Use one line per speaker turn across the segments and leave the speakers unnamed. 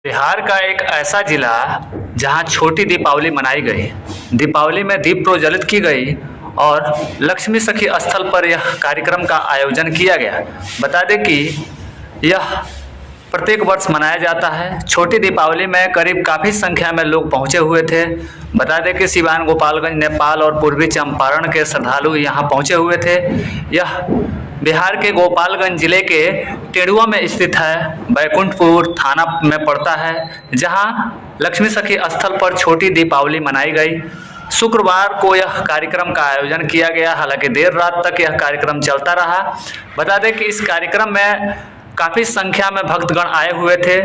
बिहार का एक ऐसा जिला जहां छोटी दीपावली मनाई गई। दीपावली में दीप प्रज्वलित की गई और लक्ष्मी सखी स्थल पर यह कार्यक्रम का आयोजन किया गया। बता दें कि यह प्रत्येक वर्ष मनाया जाता है। छोटी दीपावली में करीब काफ़ी संख्या में लोग पहुंचे हुए थे। बता दें कि सिवान, गोपालगंज, नेपाल और पूर्वी चंपारण के श्रद्धालु यहां पहुंचे हुए थे। यह बिहार के गोपालगंज जिले के टेड़ुआ में स्थित है। बैकुंठपुर थाना में पड़ता है, जहां लक्ष्मी सखी स्थल पर छोटी दीपावली मनाई गई। शुक्रवार को यह कार्यक्रम का आयोजन किया गया। हालांकि देर रात तक यह कार्यक्रम चलता रहा। बता दें कि इस कार्यक्रम में काफ़ी संख्या में भक्तगण आए हुए थे,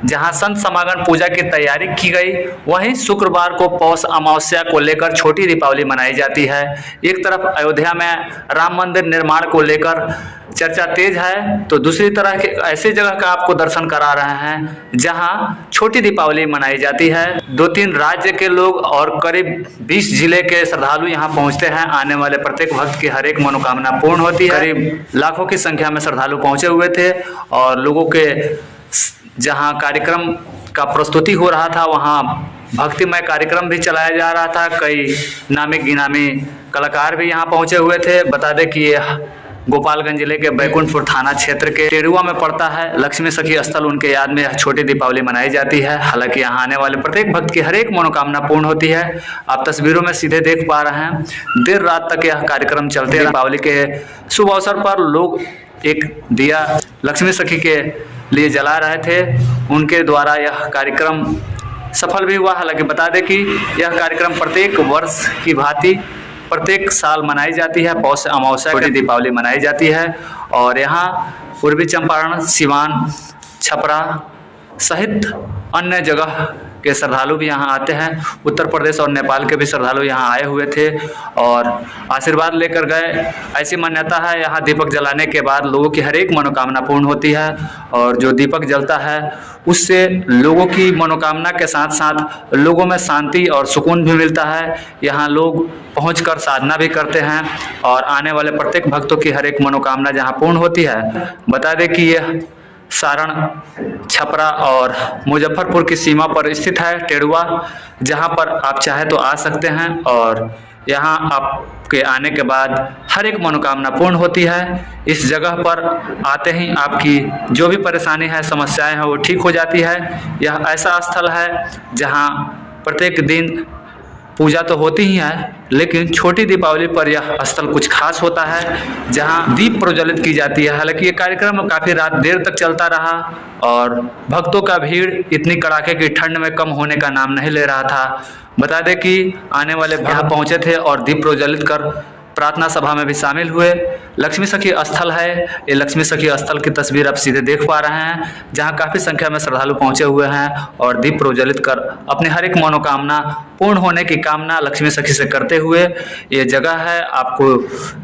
जहां संत समागम पूजा की तैयारी की गई। वहीं शुक्रवार को पौष अमावस्या को लेकर छोटी दीपावली मनाई जाती है। एक तरफ अयोध्या में राम मंदिर निर्माण को लेकर चर्चा तेज है, तो दूसरी तरह के ऐसे जगह का आपको दर्शन करा रहे हैं जहां छोटी दीपावली मनाई जाती है। 2-3 राज्य के लोग और करीब 20 जिले के श्रद्धालु यहां पहुंचते हैं। आने वाले प्रत्येक भक्त की हर एक मनोकामना पूर्ण होती है। करीब लाखों की संख्या में श्रद्धालु पहुंचे हुए थे और लोगों के जहां कार्यक्रम का प्रस्तुति हो रहा था वहां भक्तिमय कार्यक्रम भी चलाया जा रहा था। कई नामी गिनामी कलाकार भी यहां पहुंचे हुए थे। बता दें कि यह गोपालगंज जिले के बैकुंठपुर थाना क्षेत्र के टेड़ुआ में पड़ता है। लक्ष्मी सखी स्थल उनके याद में यह छोटी दीपावली मनाई जाती है। हालांकि यहाँ आने वाले प्रत्येक भक्त की हर एक मनोकामना पूर्ण होती है। आप तस्वीरों में सीधे देख पा रहे हैं, देर रात तक यह कार्यक्रम चलते रहा। दीपावली के शुभ अवसर पर लोग एक दिया लक्ष्मी सखी के लिए जला रहे थे। उनके द्वारा यह कार्यक्रम सफल भी हुआ। हालांकि बता दें कि यह कार्यक्रम प्रत्येक वर्ष की भांति प्रत्येक साल मनाई जाती है। पौष अमावस्या छोटी दीपावली मनाई जाती है और यहाँ पूर्वी चंपारण, सिवान, छपरा सहित अन्य जगह के श्रद्धालु भी यहाँ आते हैं। उत्तर प्रदेश और नेपाल के भी श्रद्धालु यहाँ आए हुए थे और आशीर्वाद लेकर गए। ऐसी मान्यता है यहाँ दीपक जलाने के बाद लोगों की हर एक मनोकामना पूर्ण होती है और जो दीपक जलता है उससे लोगों की मनोकामना के साथ साथ लोगों में शांति और सुकून भी मिलता है। यहाँ लोग पहुंचकर साधना भी करते हैं और आने वाले प्रत्येक भक्तों की हर एक मनोकामना जहाँ पूर्ण होती है। बता दें कि यह सारण, छपरा और मुजफ्फरपुर की सीमा पर स्थित है टेड़ुआ, जहां पर आप चाहे तो आ सकते हैं और यहां आपके आने के बाद हर एक मनोकामना पूर्ण होती है। इस जगह पर आते ही आपकी जो भी परेशानी है, समस्याएं हैं, वो ठीक हो जाती है। यह ऐसा स्थल है जहां प्रत्येक दिन पूजा तो होती ही है, लेकिन छोटी दीपावली पर यह स्थल कुछ खास होता है जहां दीप प्रज्वलित की जाती है। हालांकि ये कार्यक्रम काफ़ी रात देर तक चलता रहा और भक्तों का भीड़ इतनी कड़ाके की ठंड में कम होने का नाम नहीं ले रहा था। बता दें कि आने वाले भक्त पहुंचे थे और दीप प्रज्वलित कर प्रार्थना सभा में भी शामिल हुए। लक्ष्मी सखी स्थल है, ये लक्ष्मी सखी स्थल की तस्वीर आप सीधे देख पा रहे हैं, जहां काफ़ी संख्या में श्रद्धालु पहुंचे हुए हैं और दीप प्रज्वलित कर अपने हर एक मनोकामना पूर्ण होने की कामना लक्ष्मी सखी से करते हुए ये जगह है आपको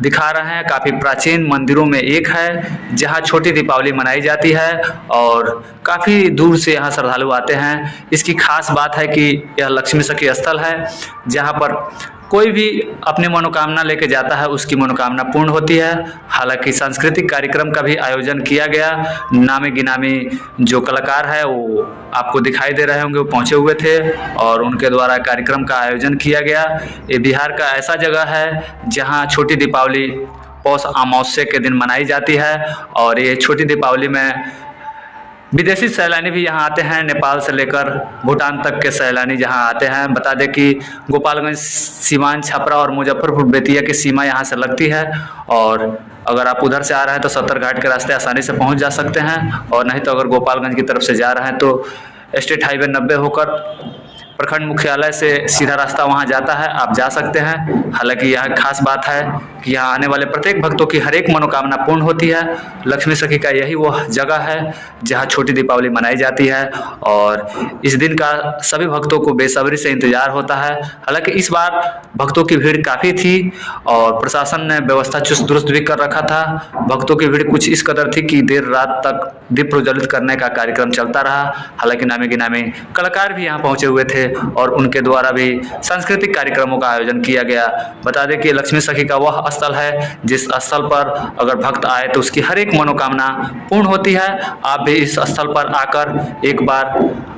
दिखा रहे हैं। काफ़ी प्राचीन मंदिरों में एक है जहाँ छोटी दीपावली मनाई जाती है और काफ़ी दूर से यहाँ श्रद्धालु आते हैं। इसकी खास बात है कि यह लक्ष्मी सखी स्थल है जहाँ पर कोई भी अपनी मनोकामना लेके जाता है, उसकी मनोकामना पूर्ण होती है। हालांकि सांस्कृतिक कार्यक्रम का भी आयोजन किया गया। नामी गिनामी जो कलाकार है वो आपको दिखाई दे रहे होंगे, वो पहुंचे हुए थे और उनके द्वारा कार्यक्रम का आयोजन किया गया। ये बिहार का ऐसा जगह है जहां छोटी दीपावली पौष अमावस्या के दिन मनाई जाती है और ये छोटी दीपावली में विदेशी सैलानी भी यहाँ आते हैं। नेपाल से लेकर भूटान तक के सैलानी जहाँ आते हैं। बता दें कि गोपालगंज, सीवान, छपरा और मुजफ्फरपुर बेतिया की सीमा यहाँ से लगती है और अगर आप उधर से आ रहे हैं तो सत्तर घाट के रास्ते आसानी से पहुँच जा सकते हैं और नहीं तो अगर गोपालगंज की तरफ से जा रहे हैं तो स्टेट हाईवे 90 होकर प्रखंड मुख्यालय से सीधा रास्ता वहां जाता है, आप जा सकते हैं। हालांकि यह खास बात है कि यहाँ आने वाले प्रत्येक भक्तों की हर एक मनोकामना पूर्ण होती है। लक्ष्मी सखी का यही वह जगह है जहाँ छोटी दीपावली मनाई जाती है और इस दिन का सभी भक्तों को बेसब्री से इंतजार होता है। हालांकि इस बार भक्तों की भीड़ काफ़ी थी और प्रशासन ने व्यवस्था चुस्त दुरुस्त भी कर रखा था। भक्तों की भीड़ कुछ इस कदर थी कि देर रात तक दीप प्रज्वलित करने का कार्यक्रम चलता रहा। हालांकि नामी गिनामी कलाकार भी यहाँ पहुँचे हुए थे और उनके द्वारा भी सांस्कृतिक कार्यक्रमों का आयोजन किया गया। बता दें कि लक्ष्मी सखी का वह स्थल है जिस स्थल पर अगर भक्त आए तो उसकी हर एक मनोकामना पूर्ण होती है। आप भी इस स्थल पर आकर एक बार